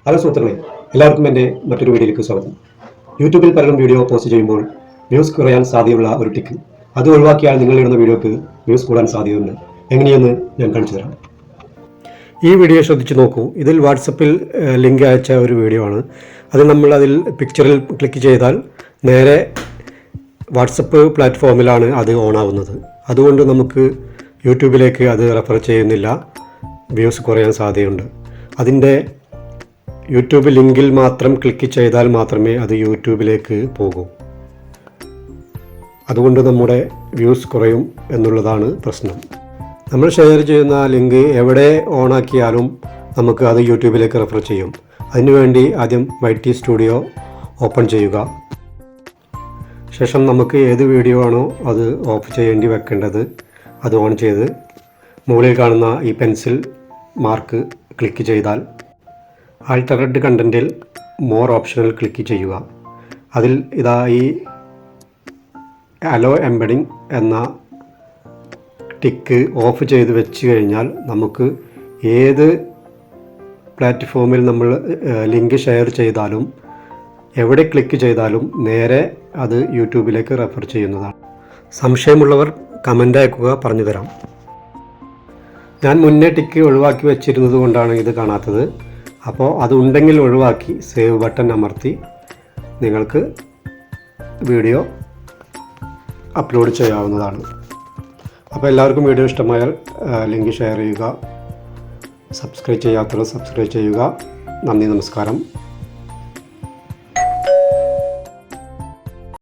Hello സുഹൃത്തുക്കളെ, എല്ലാവർക്കും എൻ്റെ മറ്റൊരു വീഡിയോയിലേക്ക് സ്വാഗതം. യൂട്യൂബിൽ പലരും വീഡിയോ പോസ്റ്റ് ചെയ്യുമ്പോൾ വ്യൂസ് കുറയാൻ സാധ്യതയുള്ള ഒരു ടിക്ക്, അത് ഒഴിവാക്കിയാൽ നിങ്ങളിടുന്ന വീഡിയോക്ക് വ്യൂസ് കൂടാൻ സാധ്യതയുണ്ട്. എങ്ങനെയെന്ന് ഞാൻ കാണിച്ചു തരാം. ഈ വീഡിയോ ശ്രദ്ധിച്ച് നോക്കൂ. ഇതിൽ വാട്സപ്പിൽ ലിങ്ക് അയച്ച ഒരു വീഡിയോ ആണ്. അത് നമ്മൾ അതിൽ പിക്ചറിൽ ക്ലിക്ക് ചെയ്താൽ നേരെ വാട്സപ്പ് പ്ലാറ്റ്ഫോമിലാണ് അത് ഓണാവുന്നത്. അതുകൊണ്ട് നമുക്ക് യൂട്യൂബിലേക്ക് അത് റെഫർ ചെയ്യുന്നില്ല, വ്യൂസ് കുറയാൻ സാധ്യതയുണ്ട്. അതിൻ്റെ യൂട്യൂബ് ലിങ്കിൽ മാത്രം ക്ലിക്ക് ചെയ്താൽ മാത്രമേ അത് യൂട്യൂബിലേക്ക് പോകൂ. അതുകൊണ്ട് നമ്മുടെ വ്യൂസ് കുറയും എന്നുള്ളതാണ് പ്രശ്നം. നമ്മൾ ഷെയർ ചെയ്യുന്ന ലിങ്ക് എവിടെ ഓണാക്കിയാലും നമുക്ക് അത് യൂട്യൂബിലേക്ക് റെഫർ ചെയ്യും. അതിനുവേണ്ടി ആദ്യം YT സ്റ്റുഡിയോ ഓപ്പൺ ചെയ്യുക. ശേഷം നമുക്ക് ഏത് വീഡിയോ ആണോ അത് ഓഫ് ചെയ്യേണ്ടി വെക്കേണ്ടത് അത് ഓൺ ചെയ്ത് മുകളിൽ കാണുന്ന ഈ പെൻസിൽ മാർക്ക് ക്ലിക്ക് ചെയ്താൽ ആൾട്ടറേറ്റ് കണ്ടൻറ്റിൽ മോർ ഓപ്ഷനിൽ ക്ലിക്ക് ചെയ്യുക. അതിൽ ഇതാ ഈ അലോ എംബഡിങ് എന്ന ടിക്ക് ഓഫ് ചെയ്ത് വെച്ച് കഴിഞ്ഞാൽ നമുക്ക് ഏത് പ്ലാറ്റ്ഫോമിൽ നമ്മൾ ലിങ്ക് ഷെയർ ചെയ്താലും എവിടെ ക്ലിക്ക് ചെയ്താലും നേരെ അത് യൂട്യൂബിലേക്ക് റെഫർ ചെയ്യുന്നതാണ്. സംശയമുള്ളവർ കമൻ്റ് അയക്കുക, പറഞ്ഞു തരാം. ഞാൻ മുന്നേ ടിക്ക് ഒഴിവാക്കി വെച്ചിരുന്നത് കൊണ്ടാണ് ഇത് കാണാത്തത്. അപ്പോൾ അതുണ്ടെങ്കിൽ ഒഴിവാക്കി സേവ് ബട്ടൺ അമർത്തി നിങ്ങൾക്ക് വീഡിയോ അപ്ലോഡ് ചെയ്യാവുന്നതാണ്. അപ്പോൾ എല്ലാവർക്കും വീഡിയോ ഇഷ്ടമായാൽ ലിങ്ക് ഷെയർ ചെയ്യുക, സബ്സ്ക്രൈബ് ചെയ്യാത്തവർ സബ്സ്ക്രൈബ് ചെയ്യുക. നന്ദി, നമസ്കാരം.